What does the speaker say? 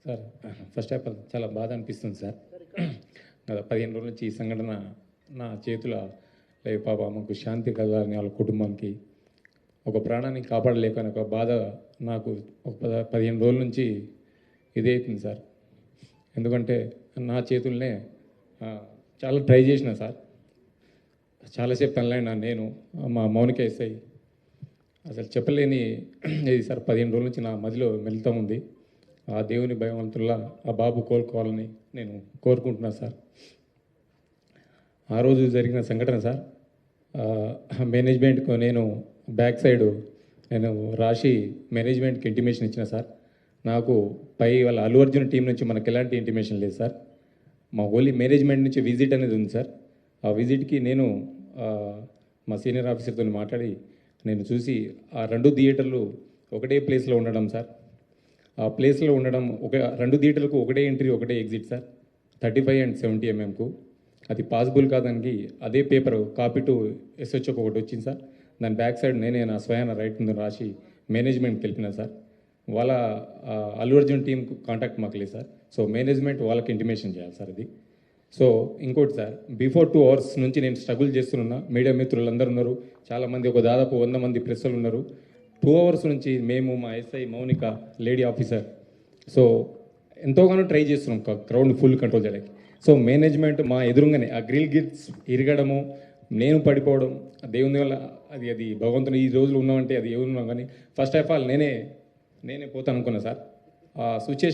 Sir first of all చాలా బాధ అనిపిస్తుంది సార్. గత 15 రోజుల నుంచి ఈ సంఘటన నా చేతుల లేదు పాప ఆమెకు శాంతి కలగాలని వాళ్ళ కుటుంబానికి ఒక ప్రాణాన్ని కాపాడలేకని ఒక బాధ నాకు ఒక 15 రోజుల నుంచి ఇదే అవుతుంది సార్. ఎందుకంటే నా చేతుల్నే చాలా ట్రై చేసిన సార్, చాలాసేపు తనలైనా నేను మా మౌనిక ఎస్ఐ అసలు చెప్పలేని ఇది సార్. 15 రోజుల నుంచి నా మదిలో మెలుతూ ఉంది. ఆ దేవుని భగవంతుల్లా ఆ బాబు కోలుకోవాలని నేను కోరుకుంటున్నాను సార్. ఆ రోజు జరిగిన సంఘటన సార్, మేనేజ్మెంట్కు నేను బ్యాక్ సైడ్ నేను రాసి మేనేజ్మెంట్కి ఇంటిమేషన్ ఇచ్చిన సార్. నాకు పై వాళ్ళ అల్లు అర్జున్ టీం నుంచి మనకు ఎలాంటి ఇంటిమేషన్ లేదు సార్. మా ఓన్లీ మేనేజ్మెంట్ నుంచి విజిట్ అనేది ఉంది సార్. ఆ విజిట్కి నేను మా సీనియర్ ఆఫీసర్తో మాట్లాడి నేను చూసి ఆ 2 థియేటర్లు ఒకటే ప్లేస్లో ఉండడం సార్. ఆ ప్లేస్లో ఉండడం 2 థియేటర్లకు ఒకటే ఎంట్రీ ఒకటే ఎగ్జిట్ సార్. 35 and 70 mm అది పాసిబుల్ కాదానికి అదే పేపర్ కాపీ టు SHO ఒకటి వచ్చింది సార్. దాని బ్యాక్ సైడ్ నేనే నా స్వయాన రైట్ ముందు రాసి మేనేజ్మెంట్కి తెలిపిన సార్. వాళ్ళ అల్లు అర్జున్ టీంకు కాంటాక్ట్ మాకు లేదు సార్. సో మేనేజ్మెంట్ వాళ్ళకి ఇంటిమేషన్ చేయాలి సార్ ఇది. సో ఇంకోటి సార్, బిఫోర్ 2 hours నుంచి నేను స్ట్రగుల్ చేస్తున్నా. మీడియా మిత్రులు అందరూ ఉన్నారు, చాలామంది, ఒక దాదాపు 100 మంది ప్రెస్సులు ఉన్నారు. 2 hours నుంచి మేము మా SI Mounika lady officer so ఎంతోగానో ట్రై చేస్తున్నాం క్రౌడ్ ఫుల్ కంట్రోల్ చేయడానికి. సో మేనేజ్మెంట్ మా ఎదురుగానే ఆ గ్రిల్ గిట్స్ ఇరగడము, నేను పడిపోవడం, దేవుని వల్ల అది భగవంతుని ఈ రోజులు ఉన్నామంటే అది ఎవరున్నాం. కానీ ఫస్ట్ ఆఫ్ ఆల్ నేనే పోతాను అనుకున్నా సార్. ఆ సిచ్యుయేషన్